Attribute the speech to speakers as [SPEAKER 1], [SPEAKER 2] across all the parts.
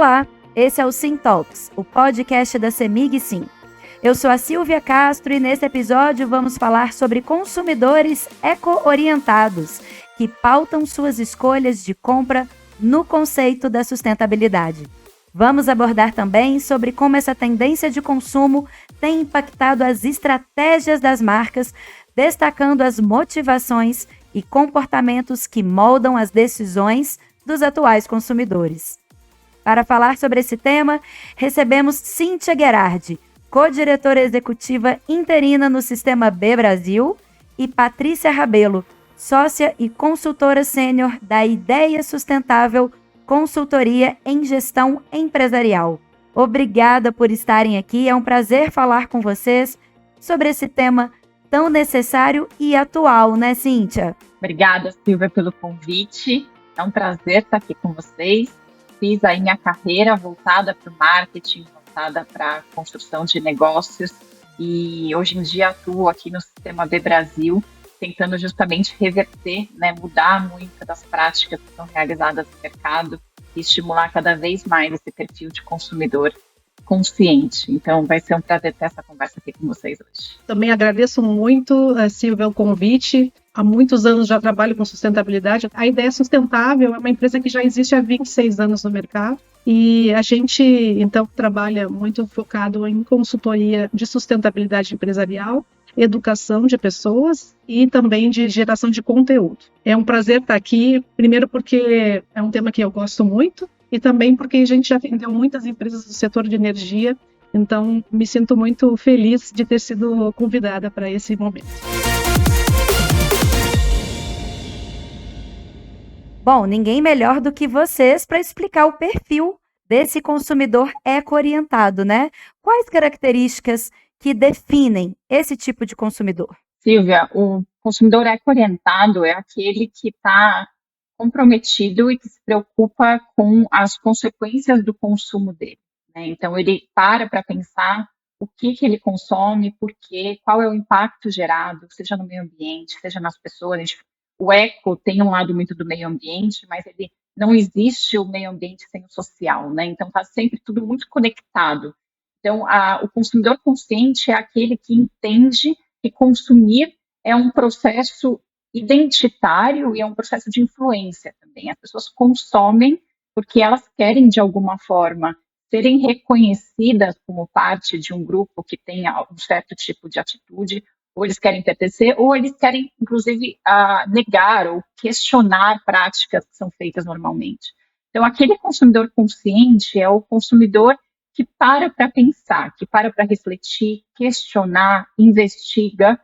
[SPEAKER 1] Olá, esse é o Sim Talks, o podcast da CEMIG Sim. Eu sou a Silvia Castro e nesse episódio vamos falar sobre consumidores eco-orientados que pautam suas escolhas de compra no conceito da sustentabilidade. Vamos abordar também sobre como essa tendência de consumo tem impactado as estratégias das marcas, destacando as motivações e comportamentos que moldam as decisões dos atuais consumidores. Para falar sobre esse tema, recebemos Cíntia Gherardi, co-diretora executiva interina no Sistema B Brasil, e Patrícia Rabelo, sócia e consultora sênior da Ideia Sustentável Consultoria em Gestão Empresarial. Obrigada por estarem aqui, é um prazer falar com vocês sobre esse tema tão necessário e atual, né, Cíntia?
[SPEAKER 2] Obrigada, Silvia, pelo convite. É um prazer estar aqui com vocês. Fiz aí minha carreira voltada para o marketing, voltada para a construção de negócios e hoje em dia atuo aqui no Sistema B Brasil, tentando justamente reverter, mudar muitas das práticas que são realizadas no mercado e estimular cada vez mais esse perfil de consumidor consciente. Então, vai ser um prazer ter essa conversa aqui com vocês hoje.
[SPEAKER 3] Também agradeço muito, Silvia, o convite. Há muitos anos já trabalho com sustentabilidade. A Ideia Sustentável é uma empresa que já existe há 26 anos no mercado. E a gente, então, trabalha muito focado em consultoria de sustentabilidade empresarial, educação de pessoas e também de geração de conteúdo. É um prazer estar aqui, primeiro porque é um tema que eu gosto muito e também porque a gente já atendeu muitas empresas do setor de energia, então me sinto muito feliz de ter sido convidada para esse momento.
[SPEAKER 1] Bom, ninguém melhor do que vocês para explicar o perfil desse consumidor eco-orientado, né? Quais características que definem esse tipo de consumidor?
[SPEAKER 2] Silvia, o consumidor eco-orientado é aquele que está comprometido e que se preocupa com as consequências do consumo dele, né? Então, ele para pensar o que ele consome, por quê, qual é o impacto gerado, seja no meio ambiente, seja nas pessoas. O eco tem um lado muito do meio ambiente, mas ele não existe o meio ambiente sem o social, né? Então, está sempre tudo muito conectado. Então, o consumidor consciente é aquele que entende que consumir é um processo identitário e é um processo de influência também. As pessoas consomem porque elas querem, de alguma forma, serem reconhecidas como parte de um grupo que tem um certo tipo de atitude, ou eles querem pertencer, ou eles querem, inclusive, negar ou questionar práticas que são feitas normalmente. Então, aquele consumidor consciente é o consumidor que para pensar, que para refletir, questionar, investiga,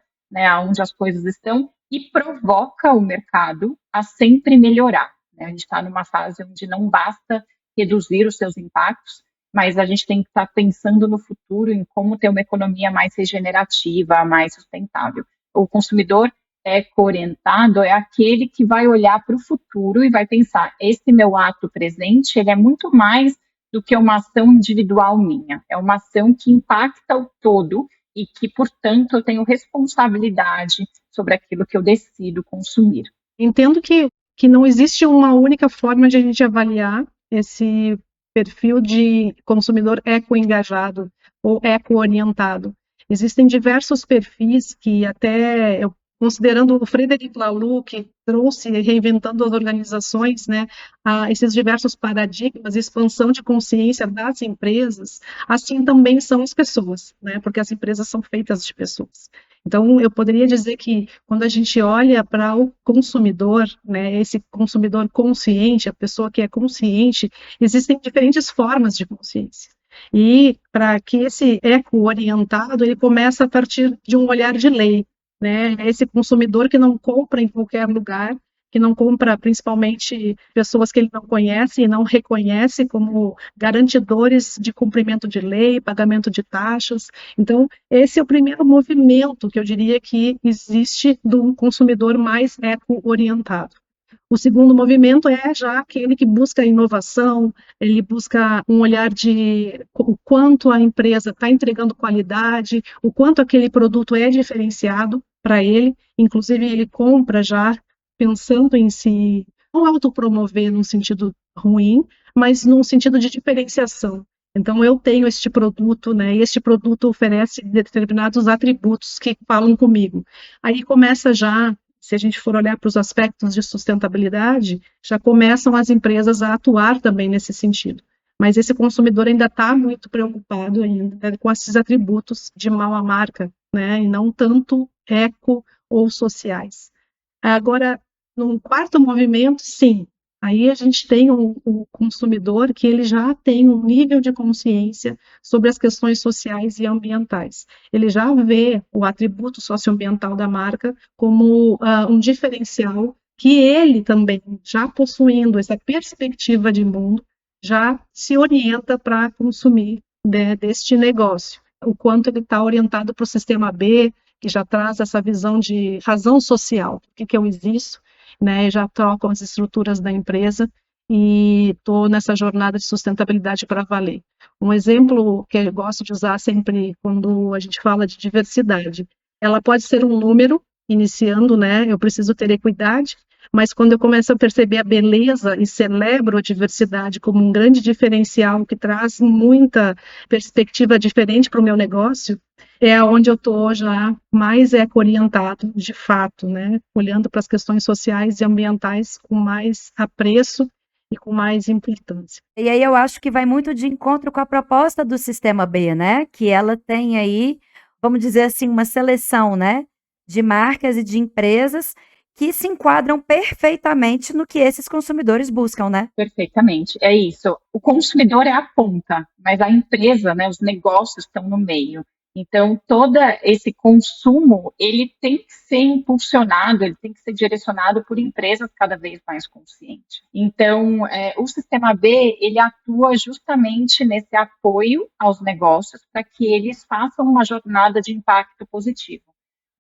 [SPEAKER 2] onde as coisas estão e provoca o mercado a sempre melhorar, né? A gente está numa fase onde não basta reduzir os seus impactos, mas a gente tem que estar pensando no futuro em como ter uma economia mais regenerativa, mais sustentável. O consumidor eco-orientado é aquele que vai olhar para o futuro e vai pensar, esse meu ato presente, ele é muito mais do que uma ação individual minha. É uma ação que impacta o todo e que, portanto, eu tenho responsabilidade sobre aquilo que eu decido consumir.
[SPEAKER 3] Entendo que não existe uma única forma de a gente avaliar esse perfil de consumidor eco-engajado ou eco-orientado. Existem diversos perfis que até considerando o Frederic Laloux, que trouxe, reinventando as organizações, esses diversos paradigmas, expansão de consciência das empresas, assim também são as pessoas, porque as empresas são feitas de pessoas. Então, eu poderia dizer que quando a gente olha para o consumidor, esse consumidor consciente, a pessoa que é consciente, existem diferentes formas de consciência. E para que esse eco-orientado, ele começa a partir de um olhar de lei, esse consumidor que não compra em qualquer lugar, que não compra principalmente pessoas que ele não conhece e não reconhece como garantidores de cumprimento de lei, pagamento de taxas. Então, esse é o primeiro movimento que eu diria que existe do consumidor mais eco-orientado. O segundo movimento é já aquele que busca inovação, ele busca um olhar de o quanto a empresa está entregando qualidade, o quanto aquele produto é diferenciado para ele, inclusive ele compra já pensando em se não autopromover num sentido ruim, mas num sentido de diferenciação. Então, eu tenho este produto, né, e este produto oferece determinados atributos que falam comigo. Aí começa já, se a gente for olhar para os aspectos de sustentabilidade, já começam as empresas a atuar também nesse sentido. Mas esse consumidor ainda está muito preocupado ainda com esses atributos de mal à marca, né, e não tanto eco ou sociais. Agora, no quarto movimento, sim, aí a gente tem um consumidor que ele já tem um nível de consciência sobre as questões sociais e ambientais. Ele já vê o atributo socioambiental da marca como um diferencial que ele também, já possuindo essa perspectiva de mundo, já se orienta para consumir deste negócio. O quanto ele está orientado para o sistema B, que já traz essa visão de razão social, por que eu existo, né? Já trocam as estruturas da empresa e estou nessa jornada de sustentabilidade para valer. Um exemplo que eu gosto de usar sempre quando a gente fala de diversidade, ela pode ser um número iniciando, né? Eu preciso ter equidade, mas quando eu começo a perceber a beleza e celebro a diversidade como um grande diferencial que traz muita perspectiva diferente para o meu negócio, é onde eu estou já mais eco-orientado, de fato, né? Olhando para as questões sociais e ambientais com mais apreço e com mais importância.
[SPEAKER 1] E aí eu acho que vai muito de encontro com a proposta do Sistema B, né? Que ela tem aí, vamos dizer assim, uma seleção, né? De marcas e de empresas que se enquadram perfeitamente no que esses consumidores buscam, né?
[SPEAKER 2] Perfeitamente, é isso. O consumidor é a ponta, mas a empresa, né, os negócios estão no meio. Então, todo esse consumo, ele tem que ser impulsionado, ele tem que ser direcionado por empresas cada vez mais conscientes. Então, o Sistema B, ele atua justamente nesse apoio aos negócios para que eles façam uma jornada de impacto positivo.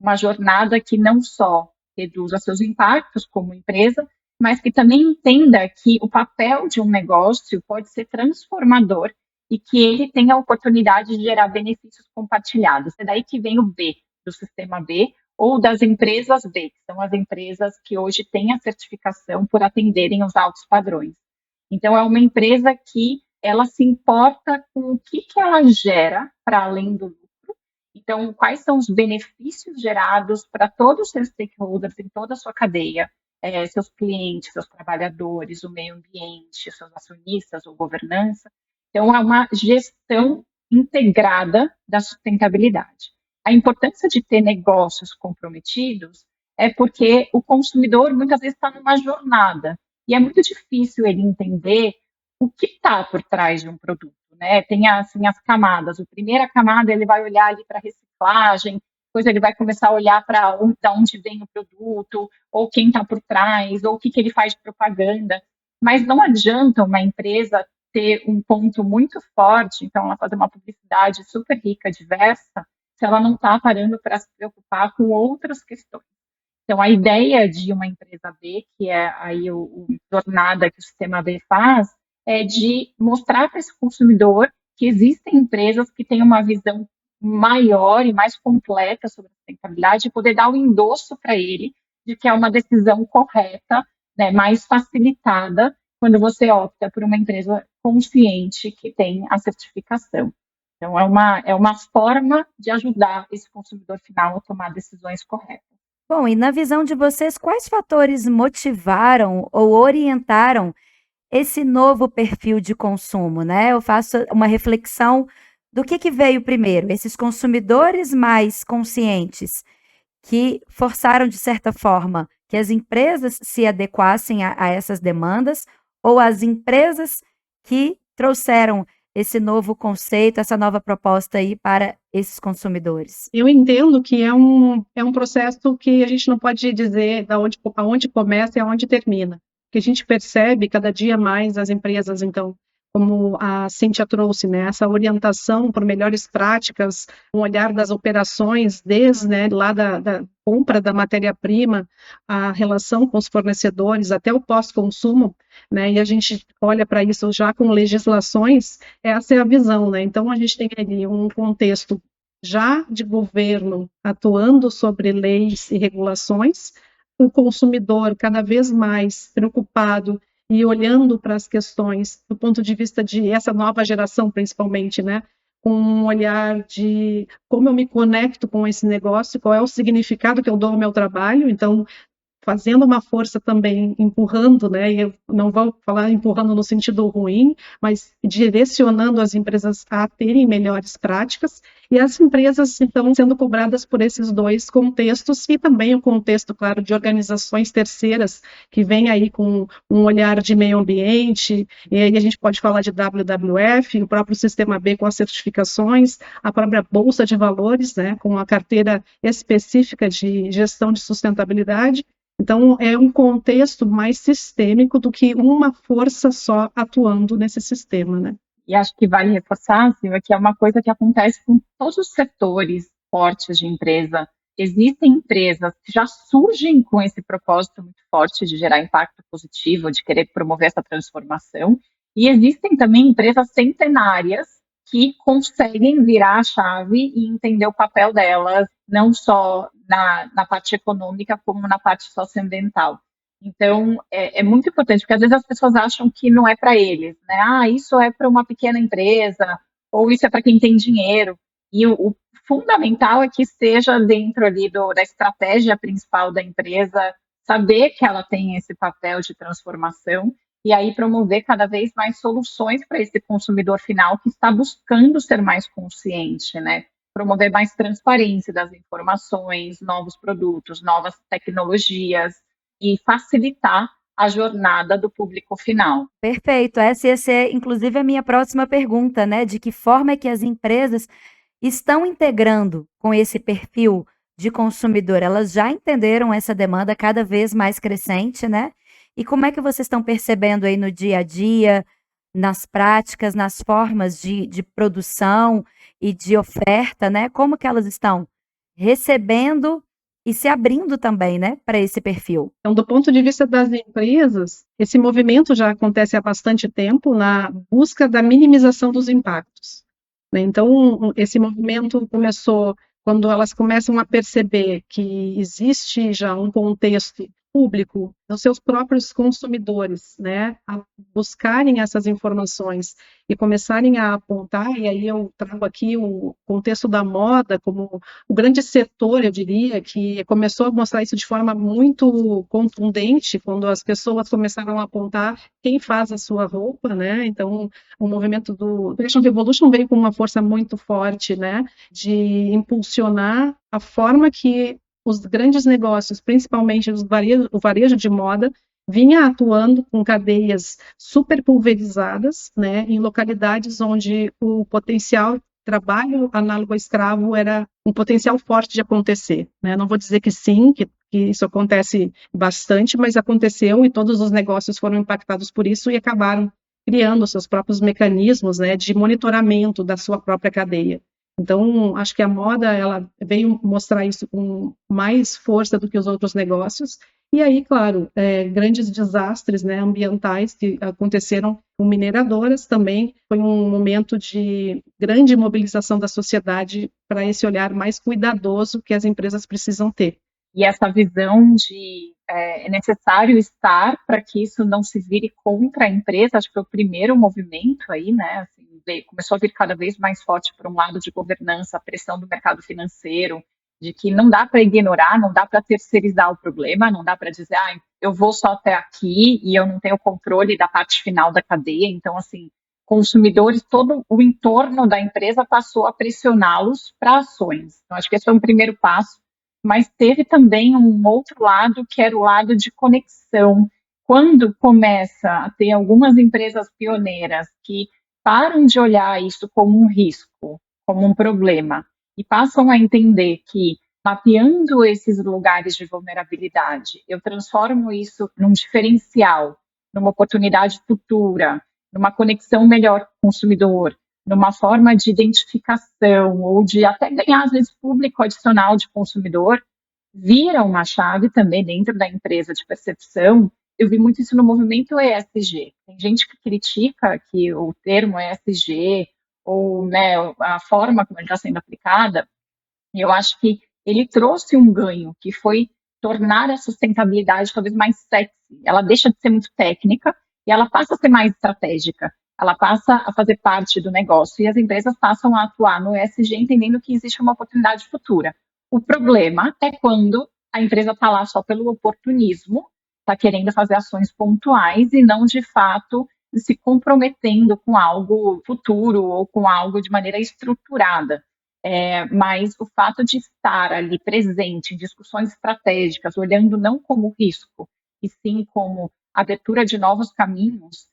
[SPEAKER 2] Uma jornada que não só reduza seus impactos como empresa, mas que também entenda que o papel de um negócio pode ser transformador e que ele tem a oportunidade de gerar benefícios compartilhados. É daí que vem o B, do Sistema B, ou das empresas B, que são as empresas que hoje têm a certificação por atenderem os altos padrões. Então, é uma empresa que ela se importa com o que ela gera para além do lucro. Então, quais são os benefícios gerados para todos os seus stakeholders em toda a sua cadeia, seus clientes, seus trabalhadores, o meio ambiente, seus acionistas ou governança. Então, é uma gestão integrada da sustentabilidade. A importância de ter negócios comprometidos é porque o consumidor muitas vezes está numa jornada e é muito difícil ele entender o que está por trás de um produto, né? Tem assim as camadas. A primeira camada ele vai olhar ali para reciclagem, depois ele vai começar a olhar para onde vem o produto, ou quem está por trás, ou o que ele faz de propaganda. Mas não adianta uma empresa ter um ponto muito forte, então ela fazer uma publicidade super rica, diversa, se ela não está parando para se preocupar com outras questões. Então, a ideia de uma empresa B, que é aí o jornada que o Sistema B faz, é de mostrar para esse consumidor que existem empresas que têm uma visão maior e mais completa sobre a sustentabilidade e poder dar o endosso para ele de que é uma decisão correta, né, mais facilitada quando você opta por uma empresa consciente que tem a certificação. Então, é uma forma de ajudar esse consumidor final a tomar decisões corretas.
[SPEAKER 1] Bom, e na visão de vocês, quais fatores motivaram ou orientaram esse novo perfil de consumo, né? Eu faço uma reflexão do que veio primeiro, esses consumidores mais conscientes que forçaram, de certa forma, que as empresas se adequassem a essas demandas, ou as empresas que trouxeram esse novo conceito, essa nova proposta aí para esses consumidores?
[SPEAKER 3] Eu entendo que é um processo que a gente não pode dizer aonde começa e aonde termina. Que a gente percebe cada dia mais as empresas, então, como a Cíntia trouxe, né, essa orientação por melhores práticas, um olhar das operações, desde, né, lá da compra da matéria-prima, a relação com os fornecedores, até o pós-consumo, né, e a gente olha para isso já com legislações, essa é a visão, né, então a gente tem ali um contexto já de governo atuando sobre leis e regulações, o consumidor cada vez mais preocupado e olhando para as questões do ponto de vista de essa nova geração, principalmente, né? Com um olhar de como eu me conecto com esse negócio, qual é o significado que eu dou ao meu trabalho. Então, fazendo uma força também, empurrando, né? E eu não vou falar empurrando no sentido ruim, mas direcionando as empresas a terem melhores práticas, e as empresas, então, sendo cobradas por esses dois contextos, e também o contexto, claro, de organizações terceiras, que vem aí com um olhar de meio ambiente, e aí a gente pode falar de WWF, o próprio Sistema B com as certificações, a própria Bolsa de Valores, né, com a carteira específica de gestão de sustentabilidade. Então, é um contexto mais sistêmico do que uma força só atuando nesse sistema, né?
[SPEAKER 2] E acho que vale reforçar, Silvia, que é uma coisa que acontece com todos os setores fortes de empresa. Existem empresas que já surgem com esse propósito muito forte de gerar impacto positivo, de querer promover essa transformação, e existem também empresas centenárias que conseguem virar a chave e entender o papel delas, não só na parte econômica, como na parte socioambiental. Então, é muito importante, porque às vezes as pessoas acham que não é para eles, né? Ah, isso é para uma pequena empresa, ou isso é para quem tem dinheiro. E o fundamental é que esteja dentro ali da estratégia principal da empresa, saber que ela tem esse papel de transformação e aí promover cada vez mais soluções para esse consumidor final que está buscando ser mais consciente, né? Promover mais transparência das informações, novos produtos, novas tecnologias e facilitar a jornada do público final.
[SPEAKER 1] Perfeito. Essa ia ser, inclusive, a minha próxima pergunta, né? De que forma é que as empresas estão integrando com esse perfil de consumidor? Elas já entenderam essa demanda cada vez mais crescente, né? E como é que vocês estão percebendo aí no dia a dia, nas práticas, nas formas de produção e de oferta, né? Como que elas estão recebendo e se abrindo também, né, para esse perfil?
[SPEAKER 3] Então, do ponto de vista das empresas, esse movimento já acontece há bastante tempo na busca da minimização dos impactos, né? Então, esse movimento começou quando elas começam a perceber que existe já um contexto público, os seus próprios consumidores, né, a buscarem essas informações e começarem a apontar, e aí eu trago aqui o contexto da moda como o grande setor, eu diria, que começou a mostrar isso de forma muito contundente, quando as pessoas começaram a apontar quem faz a sua roupa, né? Então, o movimento do Fashion Revolution veio com uma força muito forte, né, de impulsionar a forma que os grandes negócios, principalmente o varejo de moda, vinha atuando com cadeias super pulverizadas, né, em localidades onde o potencial trabalho análogo ao escravo era um potencial forte de acontecer, né? Não vou dizer que sim, que isso acontece bastante, mas aconteceu e todos os negócios foram impactados por isso e acabaram criando seus próprios mecanismos, né, de monitoramento da sua própria cadeia. Então, acho que a moda ela veio mostrar isso com mais força do que os outros negócios. E aí, claro, grandes desastres, né, ambientais que aconteceram com mineradoras também foi um momento de grande mobilização da sociedade para esse olhar mais cuidadoso que as empresas precisam ter.
[SPEAKER 2] E essa visão de é necessário estar para que isso não se vire contra a empresa, acho que foi o primeiro movimento aí, né? Assim, começou a vir cada vez mais forte por um lado de governança, a pressão do mercado financeiro, de que não dá para ignorar, não dá para terceirizar o problema, não dá para dizer, eu vou só até aqui e eu não tenho controle da parte final da cadeia. Então, assim, consumidores, todo o entorno da empresa passou a pressioná-los para ações. Então, acho que esse foi um primeiro passo. Mas teve também um outro lado, que era o lado de conexão. Quando começa a ter algumas empresas pioneiras que param de olhar isso como um risco, como um problema, e passam a entender que, mapeando esses lugares de vulnerabilidade, eu transformo isso num diferencial, numa oportunidade futura, numa conexão melhor com o consumidor, numa forma de identificação ou de até ganhar, às vezes, público adicional de consumidor, vira uma chave também dentro da empresa de percepção. Eu vi muito isso no movimento ESG. Tem gente que critica que o termo ESG ou, né, a forma como ele está sendo aplicada, e eu acho que ele trouxe um ganho, que foi tornar a sustentabilidade talvez mais sexy. Ela deixa de ser muito técnica e ela passa a ser mais estratégica, ela passa a fazer parte do negócio, e as empresas passam a atuar no ESG entendendo que existe uma oportunidade futura. O problema é quando a empresa está lá só pelo oportunismo, está querendo fazer ações pontuais e não, de fato, se comprometendo com algo futuro ou com algo de maneira estruturada. Mas o fato de estar ali presente em discussões estratégicas, olhando não como risco, e sim como abertura de novos caminhos,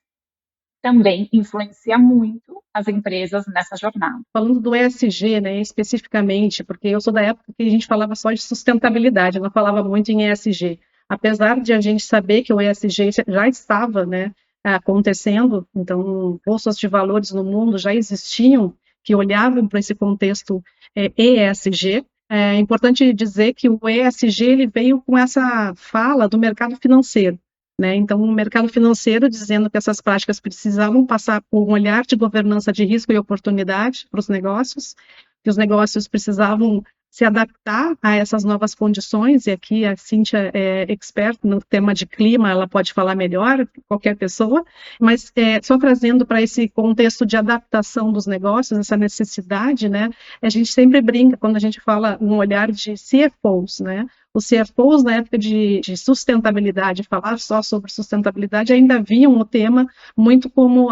[SPEAKER 2] também influencia muito as empresas nessa jornada.
[SPEAKER 3] Falando do ESG, né, especificamente, porque eu sou da época que a gente falava só de sustentabilidade, não falava muito em ESG. Apesar de a gente saber que o ESG já estava, né, acontecendo, então bolsas de valores no mundo já existiam que olhavam para esse contexto ESG. É importante dizer que o ESG ele veio com essa fala do mercado financeiro, né? Então, o mercado financeiro dizendo que essas práticas precisavam passar por um olhar de governança de risco e oportunidade para os negócios, que os negócios precisavam se adaptar a essas novas condições, e aqui a Cíntia é expert no tema de clima, ela pode falar melhor que qualquer pessoa, mas só trazendo para esse contexto de adaptação dos negócios, essa necessidade, né, a gente sempre brinca quando a gente fala um olhar de CFOs, né, os CFOs na época de sustentabilidade, falar só sobre sustentabilidade, ainda viam o tema muito como,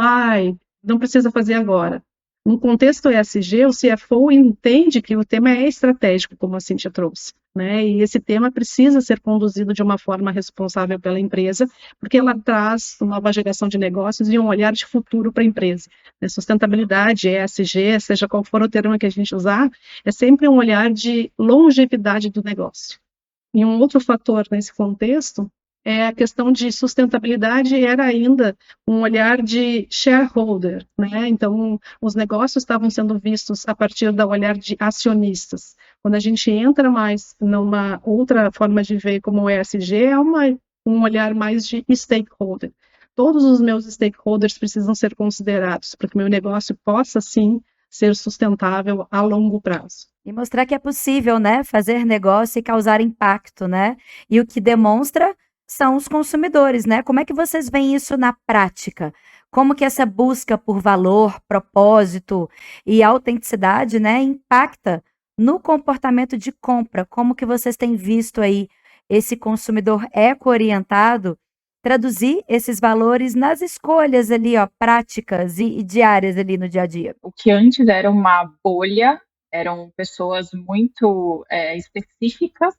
[SPEAKER 3] não precisa fazer agora. No contexto ESG, o CFO entende que o tema é estratégico, como a Cíntia trouxe, né? E esse tema precisa ser conduzido de uma forma responsável pela empresa, porque ela traz uma nova geração de negócios e um olhar de futuro para a empresa. Sustentabilidade, ESG, seja qual for o termo que a gente usar, é sempre um olhar de longevidade do negócio. E um outro fator nesse contexto é a questão de sustentabilidade, era ainda um olhar de shareholder, né? Então, os negócios estavam sendo vistos a partir do olhar de acionistas. Quando a gente entra mais numa outra forma de ver como o ESG, é um olhar mais de stakeholder. Todos os meus stakeholders precisam ser considerados para que o meu negócio possa, sim, ser sustentável a longo prazo.
[SPEAKER 1] E mostrar que é possível, né, fazer negócio e causar impacto, né? E o que demonstra são os consumidores, né? Como é que vocês veem isso na prática? Como que essa busca por valor, propósito e autenticidade, né, impacta no comportamento de compra? Como que vocês têm visto aí esse consumidor eco-orientado traduzir esses valores nas escolhas ali, ó, práticas e diárias ali no dia a dia?
[SPEAKER 2] O que antes era uma bolha, eram pessoas muito específicas,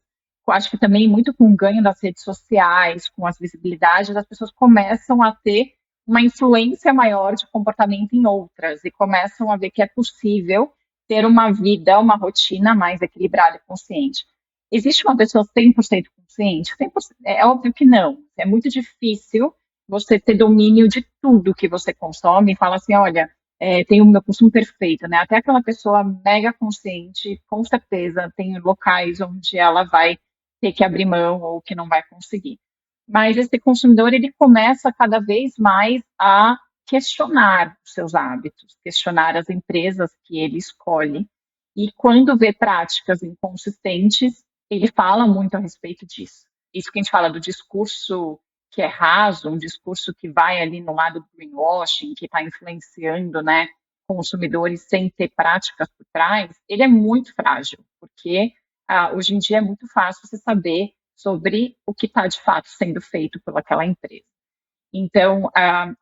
[SPEAKER 2] acho que também muito com o ganho das redes sociais, com as visibilidades, as pessoas começam a ter uma influência maior de comportamento em outras e começam a ver que é possível ter uma vida, uma rotina mais equilibrada e consciente. Existe uma pessoa 100% consciente? 100%, é óbvio que não. É muito difícil você ter domínio de tudo que você consome e falar assim, olha, tem o meu consumo perfeito, né? Até aquela pessoa mega consciente, com certeza, tem locais onde ela vai ter que abrir mão ou que não vai conseguir. Mas esse consumidor, ele começa cada vez mais a questionar os seus hábitos, questionar as empresas que ele escolhe. E quando vê práticas inconsistentes, ele fala muito a respeito disso. Isso que a gente fala do discurso que é raso, um discurso que vai ali no lado do greenwashing, que está influenciando, né, consumidores sem ter práticas por trás, ele é muito frágil, porque hoje em dia é muito fácil você saber sobre o que está de fato sendo feito pelaquela empresa. Então,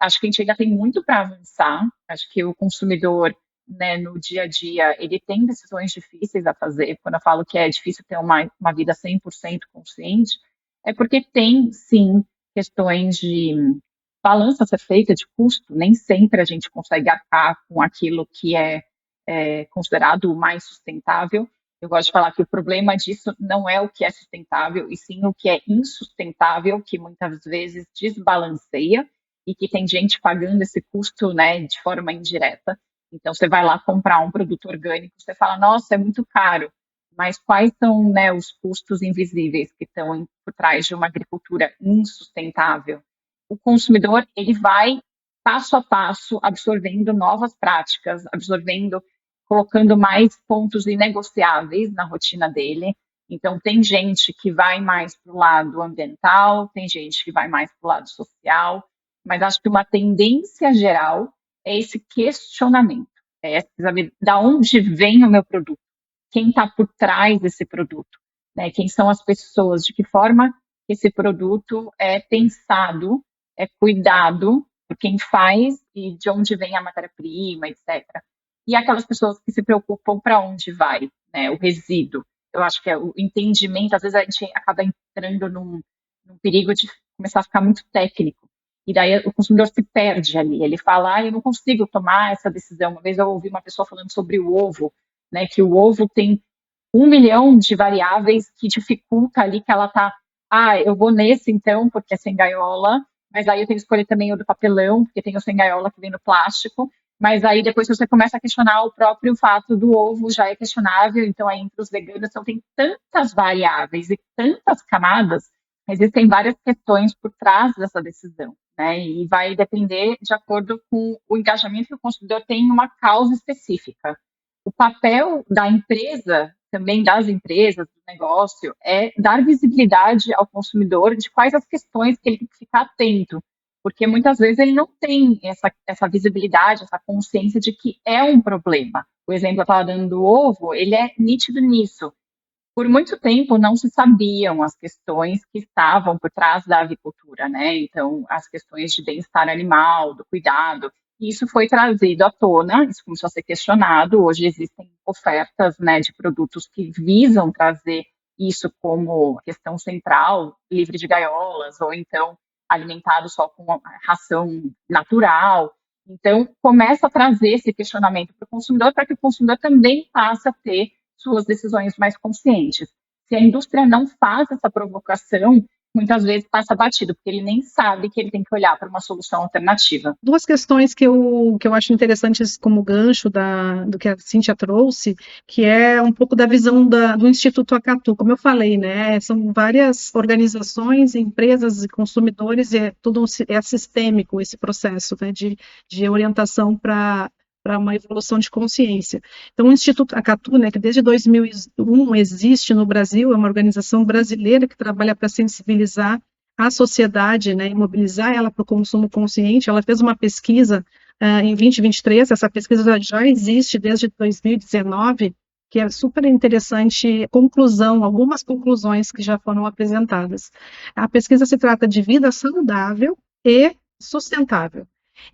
[SPEAKER 2] acho que a gente ainda tem muito para avançar, acho que o consumidor, né, no dia a dia, ele tem decisões difíceis a fazer. Quando eu falo que é difícil ter uma vida 100% consciente, é porque tem, sim, questões de balança a ser feita de custo, nem sempre a gente consegue arcar com aquilo que é considerado o mais sustentável. Eu gosto de falar que o problema disso não é o que é sustentável, e sim o que é insustentável, que muitas vezes desbalanceia e que tem gente pagando esse custo, né, de forma indireta. Então, você vai lá comprar um produto orgânico, você fala, nossa, é muito caro, mas quais são, né, os custos invisíveis que estão por trás de uma agricultura insustentável? O consumidor, ele vai passo a passo absorvendo novas práticas, colocando mais pontos inegociáveis na rotina dele. Então, tem gente que vai mais para o lado ambiental, tem gente que vai mais para o lado social, Mas acho que uma tendência geral é esse questionamento, saber de onde vem o meu produto, quem está por trás desse produto, né? Quem são as pessoas, de que forma esse produto é pensado, é cuidado por quem faz e de onde vem a matéria-prima, etc. E aquelas pessoas que se preocupam para onde vai, né, o resíduo. Eu acho que é o entendimento, às vezes a gente acaba entrando num perigo de começar a ficar muito técnico. E daí o consumidor se perde ali. Ele fala, eu não consigo tomar essa decisão. Uma vez eu ouvi uma pessoa falando sobre o ovo, né, que o ovo tem 1 milhão de variáveis que dificulta ali que ela tá, eu vou nesse então, porque é sem gaiola, mas aí eu tenho que escolher também o do papelão, porque tem o sem gaiola que vem no plástico, mas aí depois você começa a questionar o próprio fato do ovo, já é questionável, então aí entre os veganos, então tem tantas variáveis e tantas camadas, existem várias questões por trás dessa decisão, né, e vai depender de acordo com o engajamento que o consumidor tem em uma causa específica. O papel da empresa, também das empresas, do negócio, é dar visibilidade ao consumidor de quais as questões que ele tem que ficar atento, porque muitas vezes ele não tem essa visibilidade, essa consciência de que é um problema. O exemplo que eu estava dando do ovo, ele é nítido nisso. Por muito tempo não se sabiam as questões que estavam por trás da avicultura, né? Então, as questões de bem-estar animal, do cuidado, e isso foi trazido à tona, isso começou a ser questionado. Hoje existem ofertas, né, de produtos que visam trazer isso como questão central, livre de gaiolas, ou então alimentado só com ração natural. Então, começa a trazer esse questionamento para o consumidor, para que o consumidor também passe a ter suas decisões mais conscientes. Se a indústria não faz essa provocação, muitas vezes passa batido, porque ele nem sabe que ele tem que olhar para uma solução alternativa.
[SPEAKER 3] Duas questões que eu acho interessantes como gancho do que a Cíntia trouxe, que é um pouco da visão do Instituto Acatu. Como eu falei, né, são várias organizações, empresas e consumidores, e tudo é sistêmico esse processo, né, de orientação para uma evolução de consciência. Então, o Instituto Acatu, né, que desde 2001 existe no Brasil, é uma organização brasileira que trabalha para sensibilizar a sociedade, né, e mobilizar ela para o consumo consciente. Ela fez uma pesquisa em 2023, essa pesquisa já existe desde 2019, que é super interessante, algumas conclusões que já foram apresentadas. A pesquisa se trata de vida saudável e sustentável.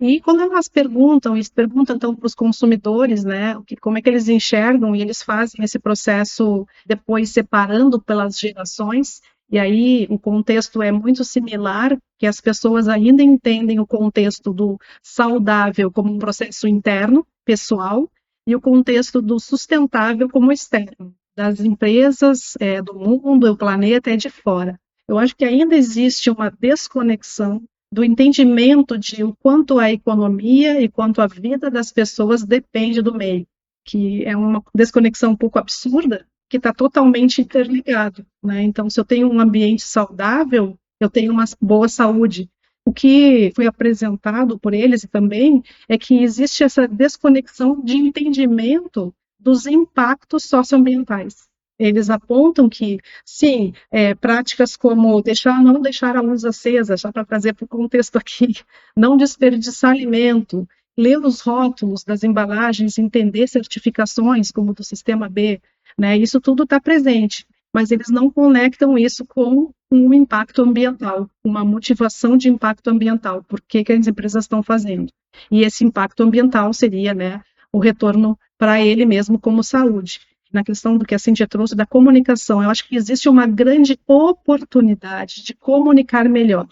[SPEAKER 3] E quando elas perguntam então para os consumidores, né, como é que eles enxergam, e eles fazem esse processo depois separando pelas gerações, e aí o contexto é muito similar, que as pessoas ainda entendem o contexto do saudável como um processo interno, pessoal, e o contexto do sustentável como externo, das empresas, do mundo, do planeta, de fora. Eu acho que ainda existe uma desconexão do entendimento de o quanto a economia e quanto a vida das pessoas depende do meio, que é uma desconexão um pouco absurda, que está totalmente interligado, né? Então, se eu tenho um ambiente saudável, eu tenho uma boa saúde. O que foi apresentado por eles também é que existe essa desconexão de entendimento dos impactos socioambientais. Eles apontam que, sim, práticas como não deixar a luz acesa, já para trazer para o contexto aqui, não desperdiçar alimento, ler os rótulos das embalagens, entender certificações, como do Sistema B, né, isso tudo está presente, mas eles não conectam isso com um impacto ambiental, uma motivação de impacto ambiental, por que as empresas estão fazendo. E esse impacto ambiental seria, né, o retorno para ele mesmo como saúde. Na questão do que a Cíntia trouxe da comunicação, eu acho que existe uma grande oportunidade de comunicar melhor,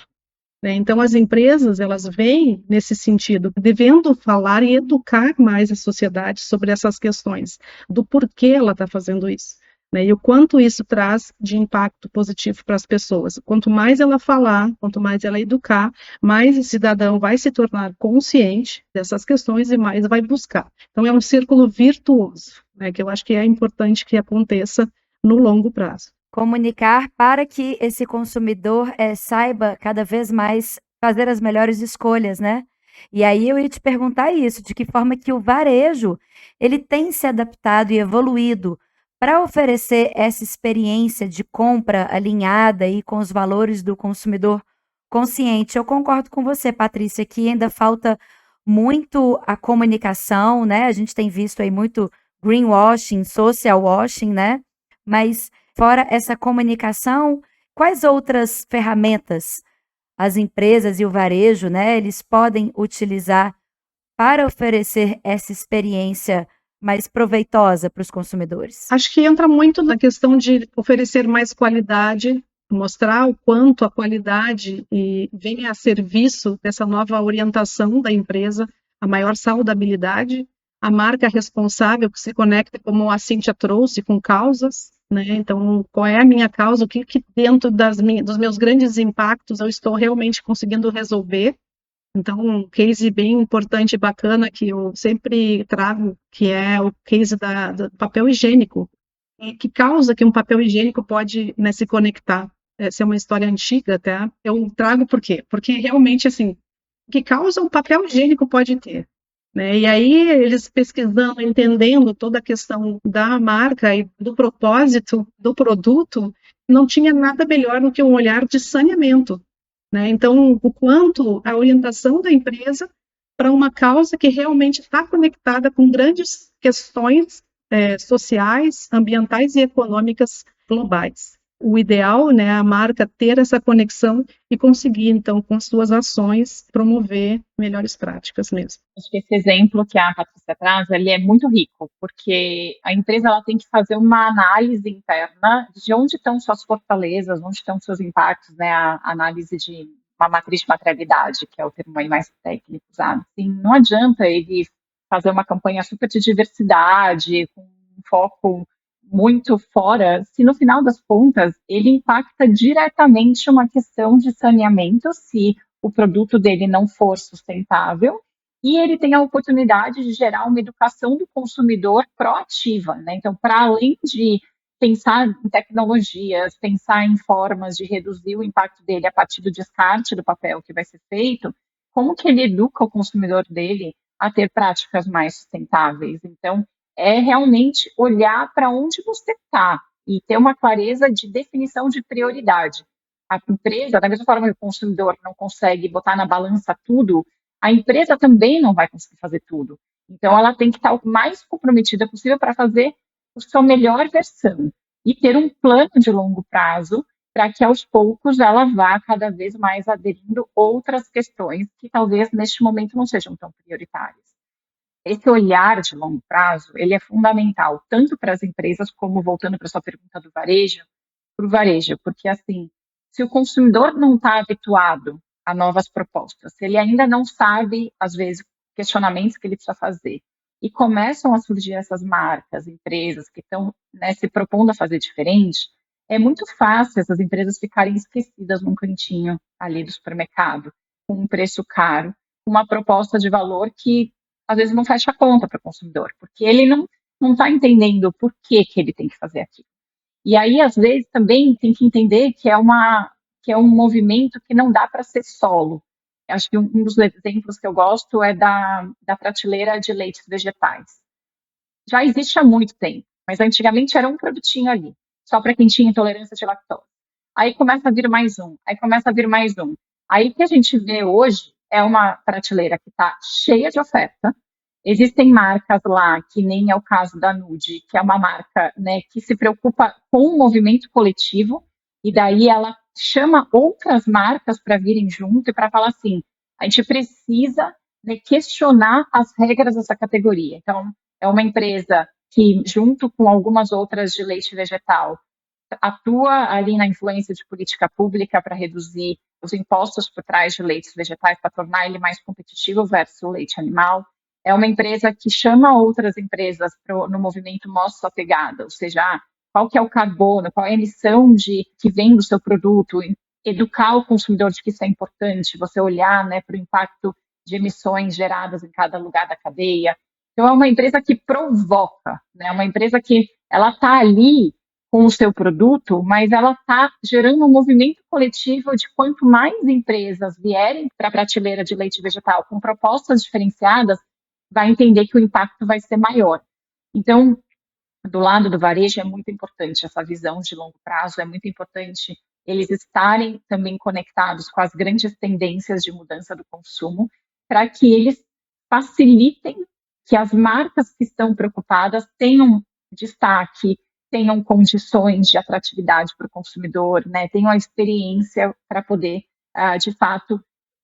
[SPEAKER 3] né? Então, as empresas, elas vêm nesse sentido, devendo falar e educar mais a sociedade sobre essas questões, do porquê ela está fazendo isso, né? E o quanto isso traz de impacto positivo para as pessoas. Quanto mais ela falar, quanto mais ela educar, mais o cidadão vai se tornar consciente dessas questões e mais vai buscar. Então, é um círculo virtuoso, né, que eu acho que é importante que aconteça no longo prazo.
[SPEAKER 1] Comunicar para que esse consumidor saiba cada vez mais fazer as melhores escolhas, né? E aí eu ia te perguntar isso, de que forma que o varejo ele tem se adaptado e evoluído para oferecer essa experiência de compra alinhada e com os valores do consumidor consciente. Eu concordo com você, Patrícia, que ainda falta muito a comunicação, né? A gente tem visto aí muito greenwashing, social washing, né? Mas fora essa comunicação, quais outras ferramentas as empresas e o varejo, né, eles podem utilizar para oferecer essa experiência mais proveitosa para os consumidores?
[SPEAKER 3] Acho que entra muito na questão de oferecer mais qualidade, mostrar o quanto a qualidade vem a serviço dessa nova orientação da empresa, a maior saudabilidade, a marca responsável que se conecta, como a Cíntia trouxe, com causas, né? Então, qual é a minha causa, o que dentro dos meus grandes impactos eu estou realmente conseguindo resolver. Então, um case bem importante e bacana que eu sempre trago, que é o case do papel higiênico. E que causa que um papel higiênico pode, né, se conectar? Essa é uma história antiga, até. Eu trago por quê? Porque realmente, assim, que causa um papel higiênico pode ter, né? E aí, eles pesquisando, entendendo toda a questão da marca e do propósito do produto, não tinha nada melhor do que um olhar de saneamento, né? Então, o quanto a orientação da empresa para uma causa que realmente está conectada com grandes questões sociais, ambientais e econômicas globais. O ideal, né, a marca ter essa conexão e conseguir, então, com suas ações, promover melhores práticas mesmo.
[SPEAKER 2] Acho que esse exemplo que a Patrícia traz, ele é muito rico, porque a empresa ela tem que fazer uma análise interna de onde estão suas fortalezas, onde estão seus impactos, né, a análise de uma matriz de materialidade, que é o termo aí mais técnico usado. Assim, não adianta ele fazer uma campanha super de diversidade, com um foco muito fora, se no final das contas ele impacta diretamente uma questão de saneamento, se o produto dele não for sustentável, e ele tem a oportunidade de gerar uma educação do consumidor proativa, né? Então, para além de pensar em tecnologias, pensar em formas de reduzir o impacto dele a partir do descarte do papel que vai ser feito, como que ele educa o consumidor dele a ter práticas mais sustentáveis? Então, é realmente olhar para onde você está e ter uma clareza de definição de prioridade. A empresa, da mesma forma que o consumidor não consegue botar na balança tudo, a empresa também não vai conseguir fazer tudo. Então, ela tem que estar o mais comprometida possível para fazer a sua melhor versão e ter um plano de longo prazo para que, aos poucos, ela vá cada vez mais aderindo outras questões que talvez neste momento não sejam tão prioritárias. Esse olhar de longo prazo, ele é fundamental, tanto para as empresas, como, voltando para a sua pergunta do varejo, para o varejo, porque, assim, se o consumidor não está habituado a novas propostas, se ele ainda não sabe, às vezes, questionamentos que ele precisa fazer, e começam a surgir essas marcas, empresas que estão, né, se propondo a fazer diferente, é muito fácil essas empresas ficarem esquecidas num cantinho ali do supermercado, com um preço caro, uma proposta de valor que às vezes não fecha a conta para o consumidor, porque ele não está entendendo por que ele tem que fazer aquilo. E aí, às vezes, também tem que entender que é um movimento que não dá para ser solo. Acho que um dos exemplos que eu gosto é da prateleira de leites vegetais. Já existe há muito tempo, mas antigamente era um produtinho ali, só para quem tinha intolerância de lactose. Aí começa a vir mais um, aí começa a vir mais um. Aí o que a gente vê hoje é uma prateleira que está cheia de oferta. Existem marcas lá, que nem é o caso da Nude, que é uma marca, né, que se preocupa com o movimento coletivo, e daí ela chama outras marcas para virem junto e para falar assim, a gente precisa, né, questionar as regras dessa categoria. Então, é uma empresa que, junto com algumas outras de leite vegetal, atua ali na influência de política pública para reduzir os impostos por trás de leites vegetais, para tornar ele mais competitivo versus o leite animal. É uma empresa que chama outras empresas no movimento Mostra Sua Pegada, ou seja, qual que é o carbono, qual é a emissão que vem do seu produto, educar o consumidor de que isso é importante, você olhar, né, para o impacto de emissões geradas em cada lugar da cadeia. Então, é uma empresa que provoca, né, uma empresa que ela está ali com o seu produto, mas ela está gerando um movimento coletivo de quanto mais empresas vierem para a prateleira de leite vegetal com propostas diferenciadas, vai entender que o impacto vai ser maior. Então, do lado do varejo é muito importante essa visão de longo prazo, é muito importante eles estarem também conectados com as grandes tendências de mudança do consumo, para que eles facilitem que as marcas que estão preocupadas tenham destaque, tenham condições de atratividade para o consumidor, né, tenham a experiência para poder, de fato,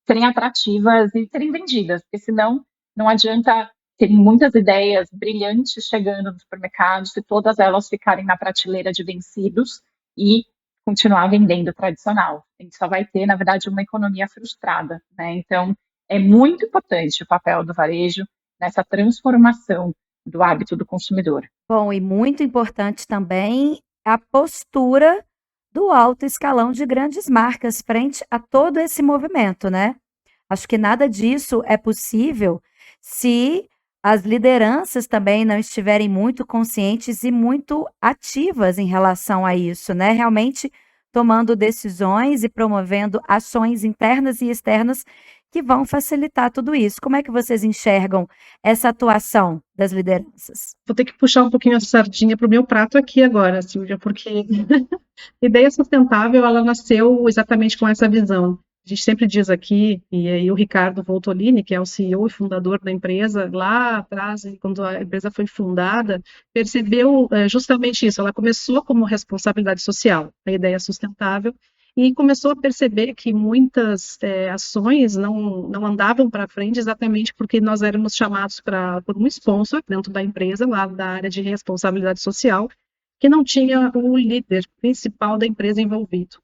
[SPEAKER 2] serem atrativas e serem vendidas, porque senão não adianta ter muitas ideias brilhantes chegando nos supermercados e todas elas ficarem na prateleira de vencidos e continuar vendendo tradicional. A gente só vai ter, na verdade, uma economia frustrada, né? Então, é muito importante o papel do varejo nessa transformação do hábito do consumidor.
[SPEAKER 1] Bom, e muito importante também a postura do alto escalão de grandes marcas frente a todo esse movimento, né? Acho que nada disso é possível se as lideranças também não estiverem muito conscientes e muito ativas em relação a isso, né? Realmente tomando decisões e promovendo ações internas e externas que vão facilitar tudo isso. Como é que vocês enxergam essa atuação das lideranças?
[SPEAKER 3] Vou ter que puxar um pouquinho a sardinha para o meu prato aqui agora, Silvia, porque Ideia Sustentável, ela nasceu exatamente com essa visão. A gente sempre diz aqui, e aí o Ricardo Voltolini, que é o CEO e fundador da empresa, lá atrás, quando a empresa foi fundada, percebeu justamente isso. Ela começou como responsabilidade social, a Ideia Sustentável, e começou a perceber que muitas ações não andavam para frente exatamente porque nós éramos chamados por um sponsor dentro da empresa, lá da área de responsabilidade social, que não tinha o líder principal da empresa envolvido.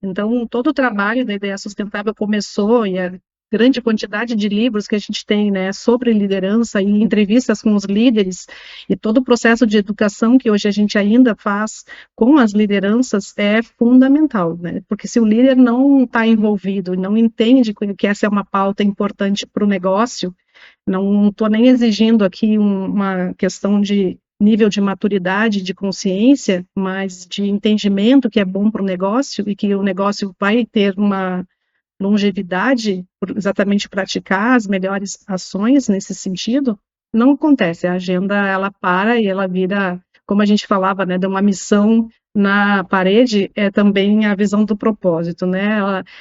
[SPEAKER 3] Então, todo o trabalho da Ideia Sustentável começou, e a grande quantidade de livros que a gente tem, né, sobre liderança e entrevistas com os líderes, e todo o processo de educação que hoje a gente ainda faz com as lideranças é fundamental, né? Porque se o líder não está envolvido e não entende que essa é uma pauta importante para o negócio, não estou nem exigindo aqui uma questão de nível de maturidade, de consciência, mas de entendimento que é bom para o negócio e que o negócio vai ter uma longevidade por exatamente praticar as melhores ações nesse sentido, não acontece. A agenda, ela para e ela vira, como a gente falava, né, de uma missão na parede, é também a visão do propósito, né?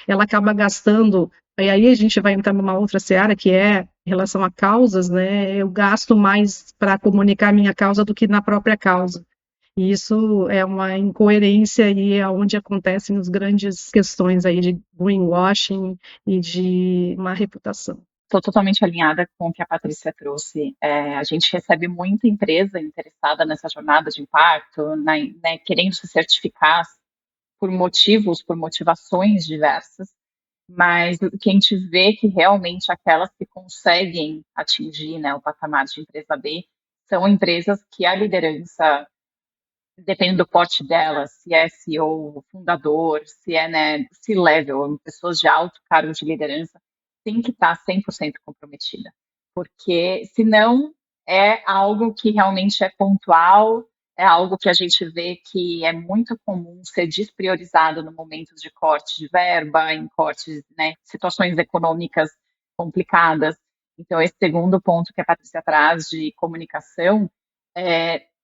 [SPEAKER 3] Ela acaba gastando, e aí a gente vai entrar numa outra seara, que é em relação a causas, né? Eu gasto mais para comunicar a minha causa do que na própria causa. E isso é uma incoerência e é onde acontecem as grandes questões aí de greenwashing e de má reputação.
[SPEAKER 2] Estou totalmente alinhada com o que a Patrícia trouxe. A gente recebe muita empresa interessada nessa jornada de impacto, né, querendo se certificar por motivos, por motivações diversas, mas o que a gente vê que realmente aquelas que conseguem atingir, né, o patamar de empresa B são empresas que a liderança, depende do porte dela, se é CEO, fundador, se é, né, C-level, pessoas de alto cargo de liderança, tem que estar 100% comprometida, porque senão é algo que realmente é pontual, é algo que a gente vê que é muito comum ser despriorizado no momento de corte de verba, em cortes, né, situações econômicas complicadas. Então, esse segundo ponto que a Patrícia traz de comunicação,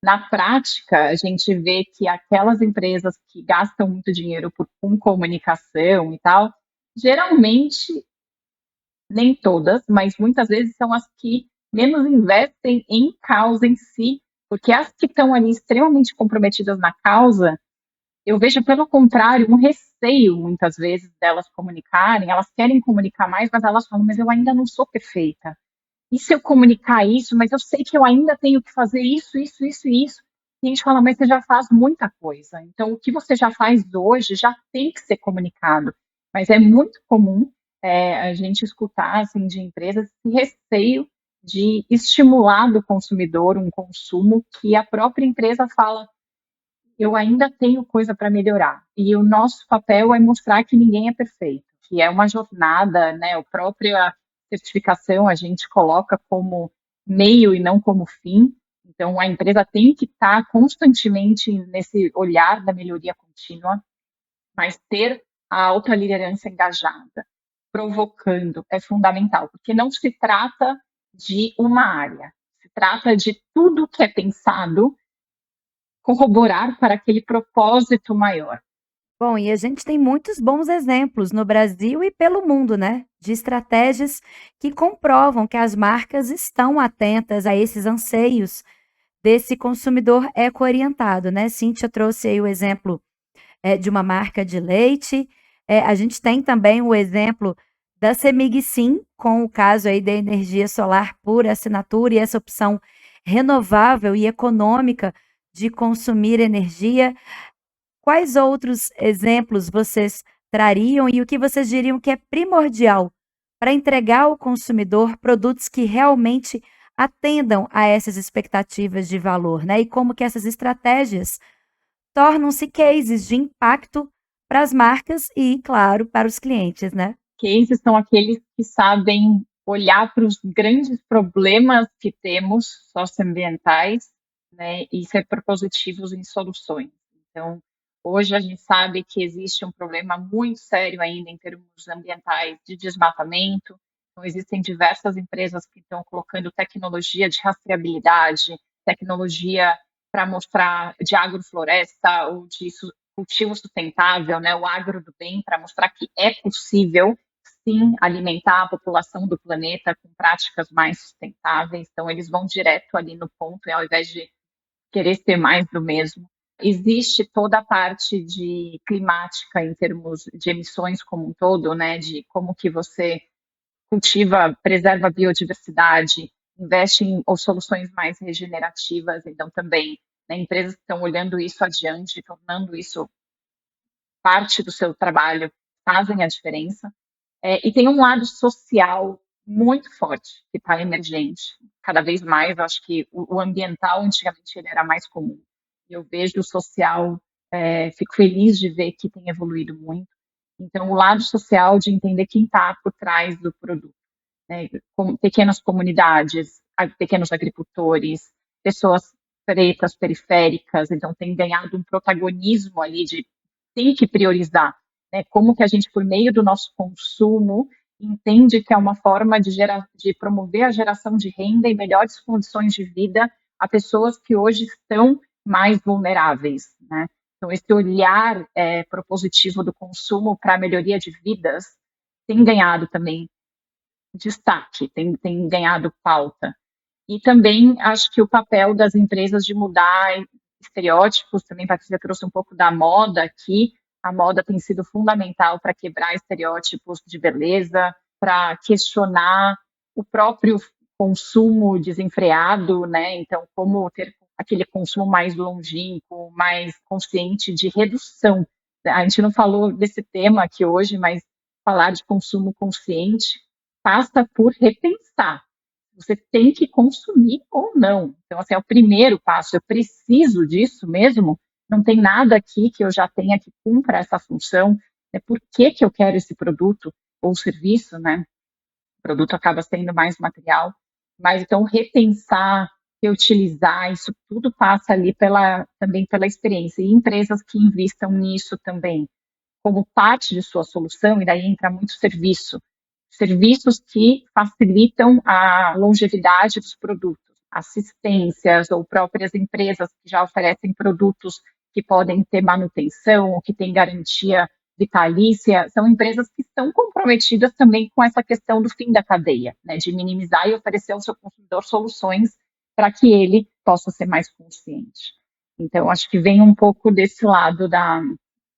[SPEAKER 2] na prática, a gente vê que aquelas empresas que gastam muito dinheiro com comunicação e tal, geralmente, nem todas, mas muitas vezes são as que menos investem em causa em si, porque as que estão ali extremamente comprometidas na causa, eu vejo, pelo contrário, um receio, muitas vezes, delas comunicarem. Elas querem comunicar mais, mas elas falam, mas eu ainda não sou perfeita. E se eu comunicar isso, mas eu sei que eu ainda tenho que fazer isso, isso, isso e isso. E a gente fala, mas você já faz muita coisa. Então, o que você já faz hoje já tem que ser comunicado. Mas é muito comum a gente escutar, assim, de empresas esse receio de estimular do consumidor um consumo que a própria empresa fala, eu ainda tenho coisa para melhorar. E o nosso papel é mostrar que ninguém é perfeito, que é uma jornada, né? A própria certificação a gente coloca como meio e não como fim. Então, a empresa tem que estar constantemente nesse olhar da melhoria contínua, mas ter a alta liderança engajada, provocando, é fundamental, porque não se trata de uma área, se trata de tudo que é pensado corroborar para aquele propósito maior.
[SPEAKER 1] Bom, e a gente tem muitos bons exemplos no Brasil e pelo mundo, né? De estratégias que comprovam que as marcas estão atentas a esses anseios desse consumidor eco-orientado, né? Cíntia trouxe aí o exemplo de uma marca de leite. A gente tem também o exemplo da Semig Sim, com o caso aí da energia solar por assinatura e essa opção renovável e econômica de consumir energia. Quais outros exemplos vocês trariam e o que vocês diriam que é primordial para entregar ao consumidor produtos que realmente atendam a essas expectativas de valor, né? E como que essas estratégias tornam-se cases de impacto para as marcas e, claro, para os clientes, né?
[SPEAKER 2] Cases são aqueles que sabem olhar para os grandes problemas que temos socioambientais, né, e ser propositivos em soluções. Então, hoje a gente sabe que existe um problema muito sério ainda em termos ambientais de desmatamento. Então, existem diversas empresas que estão colocando tecnologia de rastreabilidade, tecnologia para mostrar de agrofloresta ou de cultivo sustentável, né, o agro do bem, para mostrar que é possível sim alimentar a população do planeta com práticas mais sustentáveis. Então, eles vão direto ali no ponto, ao invés de querer ser mais do mesmo. Existe toda a parte de climática em termos de emissões como um todo, né, de como que você cultiva, preserva a biodiversidade, investe em soluções mais regenerativas. Então, também, né, empresas que estão olhando isso adiante, tornando isso parte do seu trabalho, fazem a diferença. E tem um lado social muito forte que está emergente. Cada vez mais, eu acho que o ambiental, antigamente, ele era mais comum. Eu vejo o social, fico feliz de ver que tem evoluído muito. Então, o lado social de entender quem está por trás do produto, né? Com pequenas comunidades, pequenos agricultores, pessoas pretas, periféricas, então tem ganhado um protagonismo ali de tem que priorizar, né? Como que a gente, por meio do nosso consumo, entende que é uma forma de promover a geração de renda e melhores condições de vida a pessoas que hoje estão mais vulneráveis, né? Então, esse olhar propositivo do consumo para a melhoria de vidas tem ganhado também destaque, tem ganhado pauta. E também acho que o papel das empresas de mudar estereótipos, também Patrícia trouxe um pouco da moda aqui, a moda tem sido fundamental para quebrar estereótipos de beleza, para questionar o próprio consumo desenfreado, né? Então, como ter aquele consumo mais longínquo, mais consciente de redução. A gente não falou desse tema aqui hoje, mas falar de consumo consciente passa por repensar. Você tem que consumir ou não. Então, assim, é o primeiro passo. Eu preciso disso mesmo? Não tem nada aqui que eu já tenha que cumpra essa função. Por que eu quero esse produto ou serviço, né? O produto acaba sendo mais material. Mas, então, repensar, reutilizar, isso tudo passa ali também pela experiência. E empresas que investam nisso também, como parte de sua solução, e daí entra muito serviços que facilitam a longevidade dos produtos, assistências ou próprias empresas que já oferecem produtos que podem ter manutenção ou que têm garantia vitalícia, são empresas que estão comprometidas também com essa questão do fim da cadeia, né, de minimizar e oferecer ao seu consumidor soluções para que ele possa ser mais consciente. Então, acho que vem um pouco desse lado da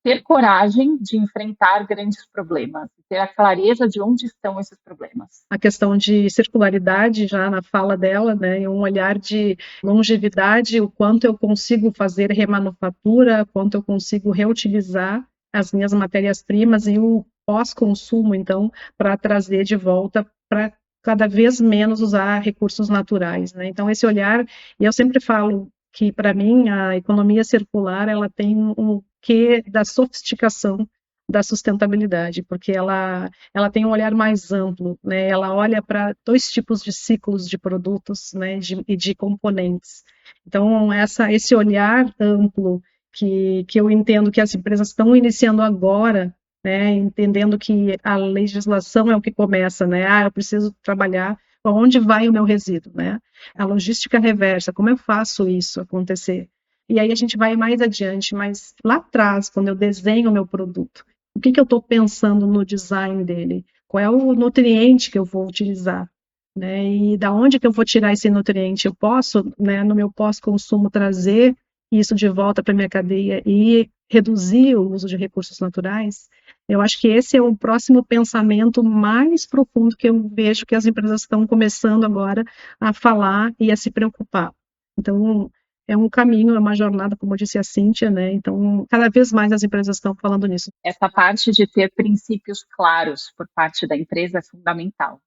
[SPEAKER 2] ter coragem de enfrentar grandes problemas, ter a clareza de onde estão esses problemas.
[SPEAKER 3] A questão de circularidade, já na fala dela, né, um olhar de longevidade, o quanto eu consigo fazer remanufatura, quanto eu consigo reutilizar as minhas matérias-primas e o pós-consumo, então, para trazer de volta para cada vez menos usar recursos naturais, né? Então, esse olhar, e eu sempre falo que, para mim, a economia circular, ela tem um quê da sofisticação da sustentabilidade, porque ela tem um olhar mais amplo, né? Ela olha para dois tipos de ciclos de produtos, né? E de componentes. Então, esse olhar amplo que eu entendo que as empresas estão iniciando agora, né? Entendendo que a legislação é o que começa, né? Eu preciso trabalhar onde vai o meu resíduo, né? A logística reversa, como eu faço isso acontecer? E aí a gente vai mais adiante, mas lá atrás, quando eu desenho o meu produto, o que eu estou pensando no design dele? Qual é o nutriente que eu vou utilizar? Né? E da onde que eu vou tirar esse nutriente? Eu posso, né, no meu pós-consumo, trazer isso de volta para minha cadeia e reduzir o uso de recursos naturais? Eu acho que esse é o próximo pensamento mais profundo que eu vejo que as empresas estão começando agora a falar e a se preocupar. Então, é um caminho, é uma jornada, como disse a Cíntia, né? Então, cada vez mais as empresas estão falando nisso.
[SPEAKER 2] Essa parte de ter princípios claros por parte da empresa é fundamental.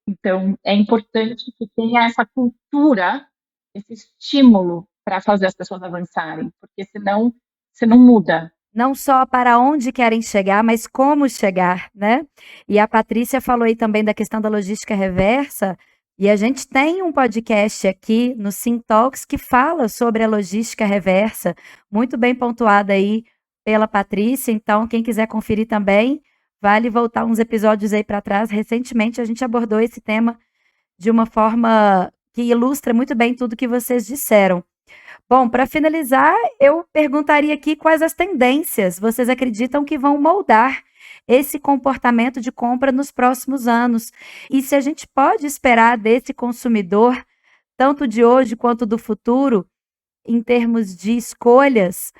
[SPEAKER 2] Então, é importante que tenha essa cultura, esse estímulo para fazer as pessoas avançarem, porque senão você não muda.
[SPEAKER 1] Não só para onde querem chegar, mas como chegar, né? E a Patrícia falou aí também da questão da logística reversa, e a gente tem um podcast aqui no Sim Talks que fala sobre a logística reversa, muito bem pontuada aí pela Patrícia, então quem quiser conferir também, vale voltar uns episódios aí para trás. Recentemente a gente abordou esse tema de uma forma que ilustra muito bem tudo que vocês disseram. Bom, para finalizar, eu perguntaria aqui quais as tendências vocês acreditam que vão moldar esse comportamento de compra nos próximos anos. E se a gente pode esperar desse consumidor, tanto de hoje quanto do futuro, em termos de escolhas,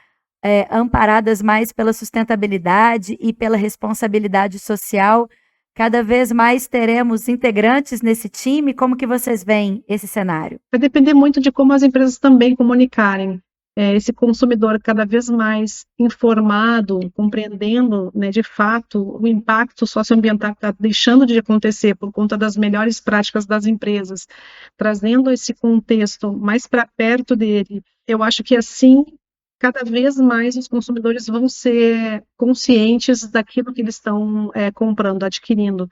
[SPEAKER 1] amparadas mais pela sustentabilidade e pela responsabilidade social. Cada vez mais teremos integrantes nesse time. Como que vocês veem esse cenário?
[SPEAKER 3] Vai depender muito de como as empresas também comunicarem. Esse consumidor cada vez mais informado, compreendendo, né, de fato o impacto socioambiental que está deixando de acontecer por conta das melhores práticas das empresas, trazendo esse contexto mais para perto dele. Eu acho que assim, cada vez mais os consumidores vão ser conscientes daquilo que eles estão comprando, adquirindo.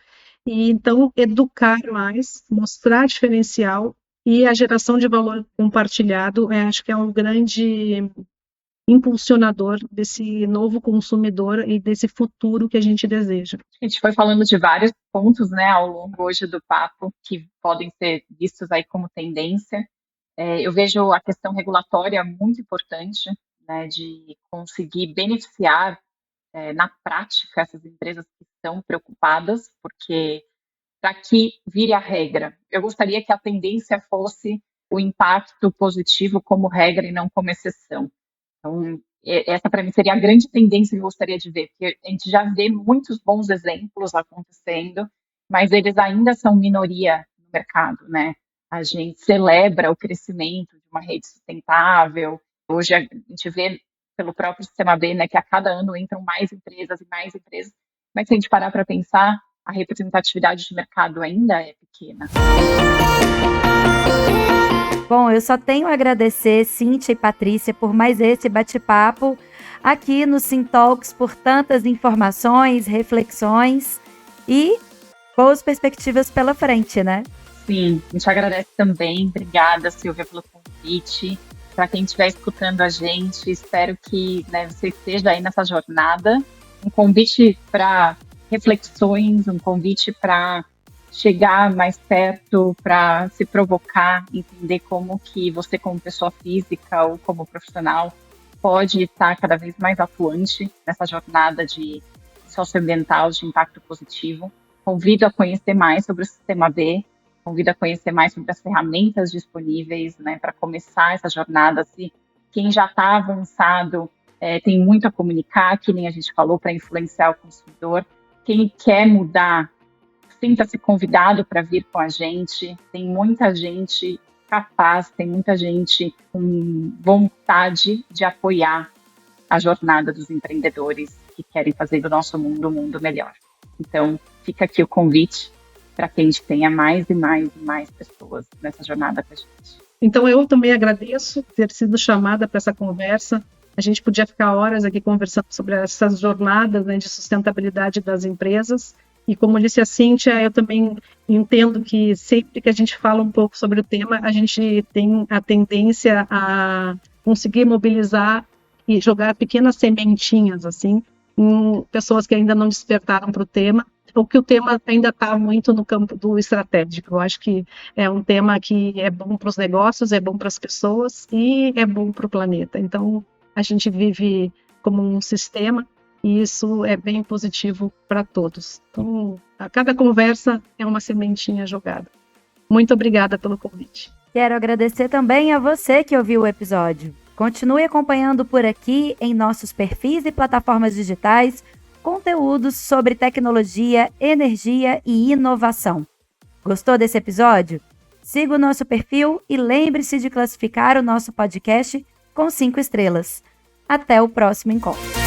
[SPEAKER 3] E então educar mais, mostrar diferencial e a geração de valor compartilhado, acho que é um grande impulsionador desse novo consumidor e desse futuro que a gente deseja.
[SPEAKER 2] A gente foi falando de vários pontos, né, ao longo hoje do papo, que podem ser vistos aí como tendência. Eu vejo a questão regulatória muito importante, né, de conseguir beneficiar na prática essas empresas que estão preocupadas, porque para que vire a regra. Eu gostaria que a tendência fosse o impacto positivo como regra e não como exceção. Então, essa para mim seria a grande tendência que eu gostaria de ver, porque a gente já vê muitos bons exemplos acontecendo, mas eles ainda são minoria no mercado, né? A gente celebra o crescimento de uma rede sustentável. Hoje a gente vê pelo próprio Sistema B, né, que a cada ano entram mais empresas e mais empresas, mas se a gente parar para pensar, a representatividade de mercado ainda é pequena.
[SPEAKER 1] Bom, eu só tenho a agradecer Cíntia e Patrícia por mais esse bate-papo aqui no Sim Talks, por tantas informações, reflexões e boas perspectivas pela frente, né?
[SPEAKER 2] Sim, a gente agradece também. Obrigada, Silvia, pelo convite. Para quem estiver escutando a gente, espero que, né, você esteja aí nessa jornada. Um convite para reflexões, um convite para chegar mais perto, para se provocar, entender como que você como pessoa física ou como profissional pode estar cada vez mais atuante nessa jornada de socioambiental, de impacto positivo. Convido a conhecer mais sobre o Sistema B, convido a conhecer mais sobre as ferramentas disponíveis, né, para começar essa jornada. Se quem já está avançado tem muito a comunicar, que nem a gente falou, para influenciar o consumidor. Quem quer mudar, sinta-se convidado para vir com a gente. Tem muita gente capaz, tem muita gente com vontade de apoiar a jornada dos empreendedores que querem fazer do nosso mundo um mundo melhor. Então, fica aqui o convite para que a gente tenha mais e mais e mais pessoas nessa jornada com a gente.
[SPEAKER 3] Então, eu também agradeço ter sido chamada para essa conversa. A gente podia ficar horas aqui conversando sobre essas jornadas, né, de sustentabilidade das empresas. E como disse a Cíntia, eu também entendo que sempre que a gente fala um pouco sobre o tema, a gente tem a tendência a conseguir mobilizar e jogar pequenas sementinhas, assim, em pessoas que ainda não despertaram para o tema. o que o tema ainda está muito no campo do estratégico. Eu acho que é um tema que é bom para os negócios, é bom para as pessoas e é bom para o planeta. Então, a gente vive como um sistema e isso é bem positivo para todos. Então, a cada conversa é uma sementinha jogada. Muito obrigada pelo convite.
[SPEAKER 1] Quero agradecer também a você que ouviu o episódio. Continue acompanhando por aqui em nossos perfis e plataformas digitais conteúdos sobre tecnologia, energia e inovação. Gostou desse episódio? Siga o nosso perfil e lembre-se de classificar o nosso podcast com 5 estrelas. Até o próximo encontro.